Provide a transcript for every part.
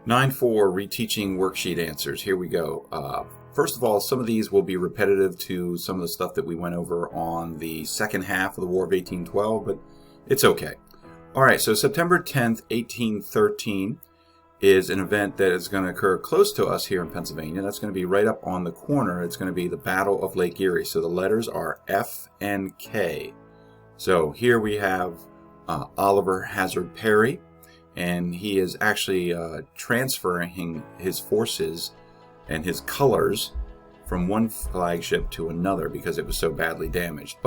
9.4 Reteaching Worksheet Answers. Here we go. First of all, some of these will be repetitive to some of the stuff that we went over on the second half of the War of 1812, but it's okay. All right, so September 10th, 1813 is an event that is going to occur close to us here in Pennsylvania. That's going to be right up on the corner. It's going to be the Battle of Lake Erie. So the letters are F and K. So here we have Oliver Hazard Perry, and he is actually transferring his forces and his colors from one flagship to another because it was so badly damaged.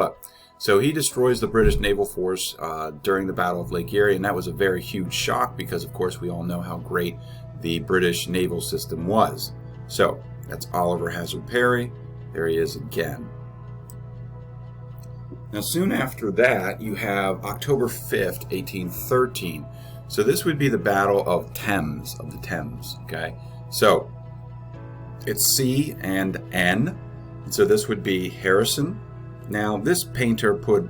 So he destroys the British naval force during the Battle of Lake Erie, and that was a very huge shock because, of course, we all know how great the British naval system was. So that's Oliver Hazard Perry. There he is again. Now, soon after that, you have October 5th, 1813. So this would be the Battle of the Thames, okay? So it's C and N. And so this would be Harrison. Now, this painter put,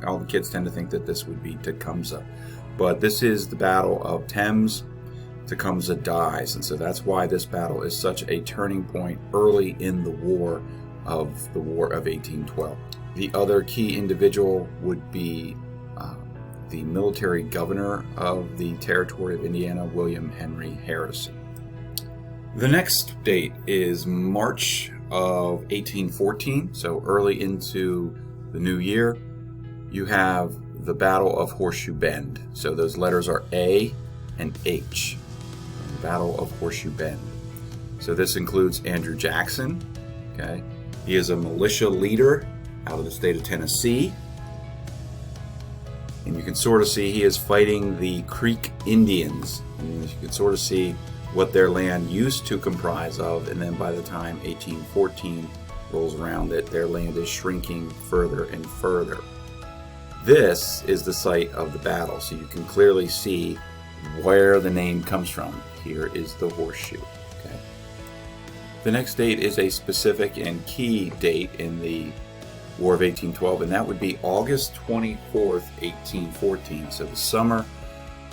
all the kids tend to think that this would be Tecumseh. But this is the Battle of Thames. Tecumseh dies. And so that's why this battle is such a turning point early in the War of 1812. The other key individual would be the military governor of the territory of Indiana, William Henry Harrison. The next date is March of 1814, so early into the new year. You have the Battle of Horseshoe Bend. So those letters are A and H. The Battle of Horseshoe Bend. So this includes Andrew Jackson. Okay, he is a militia leader out of the state of Tennessee. And you can sort of see he is fighting the Creek Indians. And you can sort of see what their land used to comprise of, and then by the time 1814 rolls around, that their land is shrinking further and further. This is the site of the battle, so you can clearly see where the name comes from. Here is the horseshoe. Okay. The next date is a specific and key date in the War of 1812, and that would be August 24th, 1814. So the summer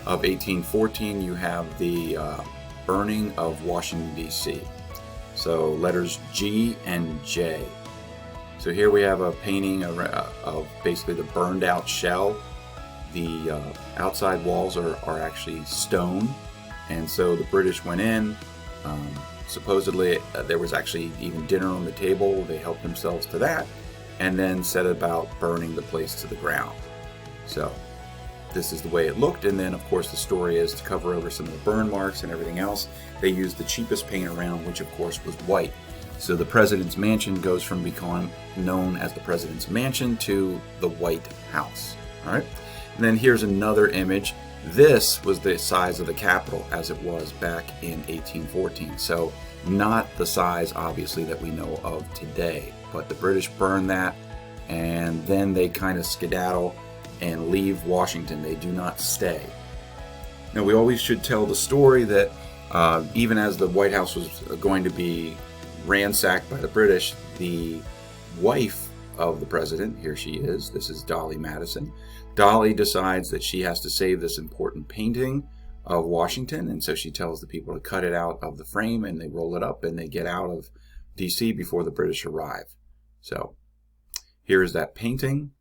of 1814, you have the burning of Washington, D.C. So letters G and J. So here we have a painting of basically the burned out shell. The outside walls are actually stone, and so the British went in. Supposedly there was actually even dinner on the table. They helped themselves to that, and then set about burning the place to the ground. So this is the way it looked, and then of course the story is to cover over some of the burn marks and everything else, they used the cheapest paint around, which of course was white. So the President's Mansion goes from becoming known as the President's Mansion to the White House. All right, and then here's another image. This was the size of the Capitol as it was back in 1814. So not the size obviously that we know of today, but the British burned that, and then they kind of skedaddle and leave Washington. They do not stay. Now, we always should tell the story that even as the White House was going to be ransacked by the British, the wife of the president, here she is, this is Dolly Madison. Dolly decides that she has to save this important painting of Washington, and so she tells the people to cut it out of the frame, and they roll it up and they get out of D.C. before the British arrive. So here is that painting.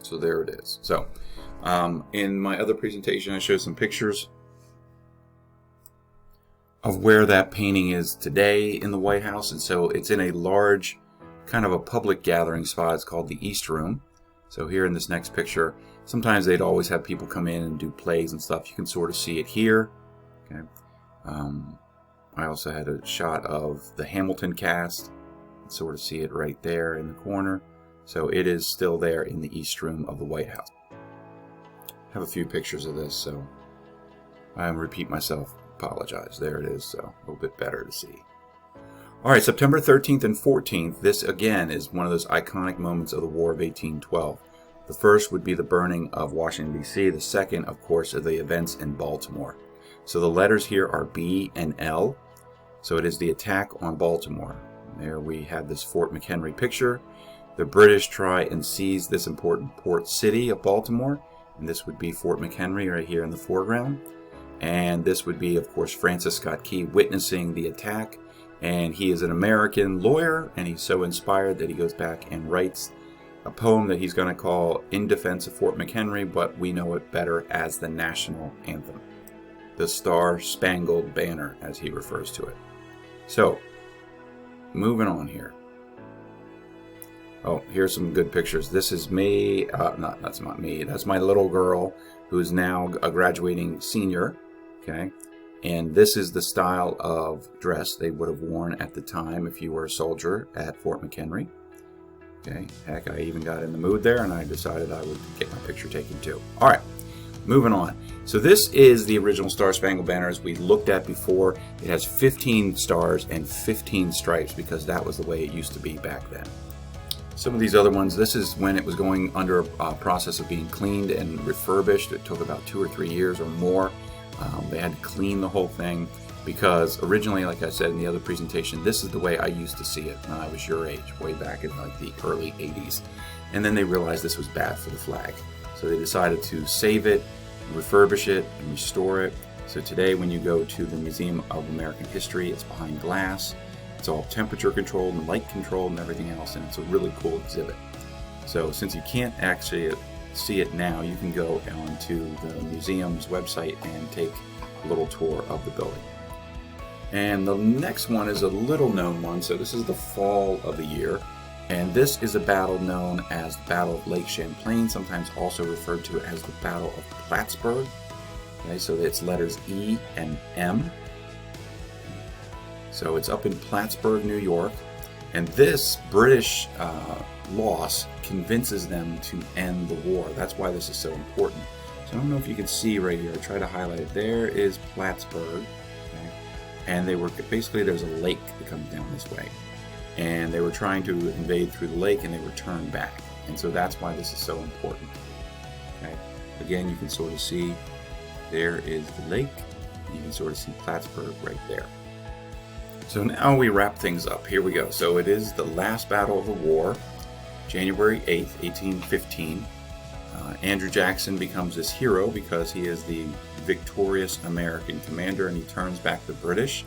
So there it is. So in my other presentation, I showed some pictures of where that painting is today in the White House. And so it's in a large kind of a public gathering spot. It's called the East Room. So here in this next picture, sometimes they'd always have people come in and do plays and stuff. You can sort of see it here. Okay. I also had a shot of the Hamilton cast. You can sort of see it right there in the corner. So it is still there in the East Room of the White House. I have a few pictures of this, so I repeat myself. Apologize. There it is, so a little bit better to see. All right, September 13th and 14th. This again is one of those iconic moments of the War of 1812. The first would be the burning of Washington, D.C. The second, of course, are the events in Baltimore. So the letters here are B and L. So it is the attack on Baltimore. There we have this Fort McHenry picture. The British try and seize this important port city of Baltimore, And this would be Fort McHenry right here in the foreground. And this would be, of course, Francis Scott Key witnessing the attack. And he is an American lawyer, and he's so inspired that he goes back and writes a poem that he's going to call In Defense of Fort McHenry, but we know it better as the national anthem, the Star-Spangled Banner, as he refers to it. So, moving on here. Oh, here's some good pictures. This is me. That's not me. That's my little girl who's now a graduating senior. Okay. And this is the style of dress they would have worn at the time if you were a soldier at Fort McHenry. Okay. Heck, I even got in the mood there, and I decided I would get my picture taken too. All right. Moving on. So this is the original Star-Spangled Banner as we looked at before. It has 15 stars and 15 stripes because that was the way it used to be back then. Some of these other ones, this is when it was going under a process of being cleaned and refurbished. It took about 2 or 3 years or more. They had to clean the whole thing because originally, like I said in the other presentation, this is the way I used to see it when I was your age, way back in like the early 80s. And then they realized this was bad for the flag. So they decided to save it, refurbish it, and restore it. So today when you go to the Museum of American History, it's behind glass. It's all temperature controlled and light controlled and everything else, and it's a really cool exhibit. So since you can't actually see it now, you can go onto the museum's website and take a little tour of the building. And the next one is a little known one. So this is the fall of the year, and this is a battle known as the Battle of Lake Champlain, sometimes also referred to as the Battle of Plattsburgh. Okay, so it's letters E and M. So it's up in Plattsburgh, New York, and this British loss convinces them to end the war. That's why this is so important. So I don't know if you can see right here. I try to highlight it. There is Plattsburgh, okay? And they were basically, there's a lake that comes down this way, and they were trying to invade through the lake, and they were turned back. And so that's why this is so important. Okay. Again, you can sort of see there is the lake. You can sort of see Plattsburgh right there. So now we wrap things up. Here we go. So it is the last battle of the war, January 8th, 1815. Andrew Jackson becomes this hero because he is the victorious American commander, and he turns back the British.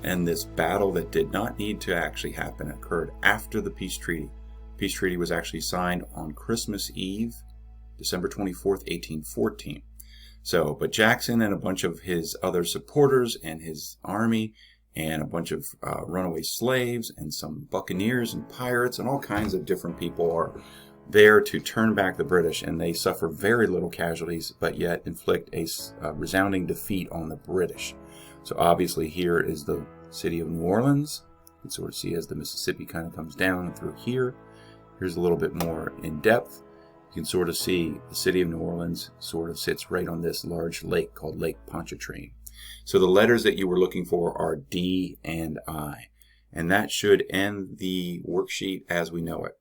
And this battle that did not need to actually happen occurred after the peace treaty. The peace treaty was actually signed on Christmas Eve, December 24th, 1814. So, but Jackson and a bunch of his other supporters and his army and a bunch of runaway slaves and some buccaneers and pirates and all kinds of different people are there to turn back the British, and they suffer very little casualties, but yet inflict a resounding defeat on the British. So obviously here is the city of New Orleans. You can sort of see as the Mississippi kind of comes down through here. Here's a little bit more in depth. You can sort of see the city of New Orleans sort of sits right on this large lake called Lake Pontchartrain. So the letters that you were looking for are D and I. And that should end the worksheet as we know it.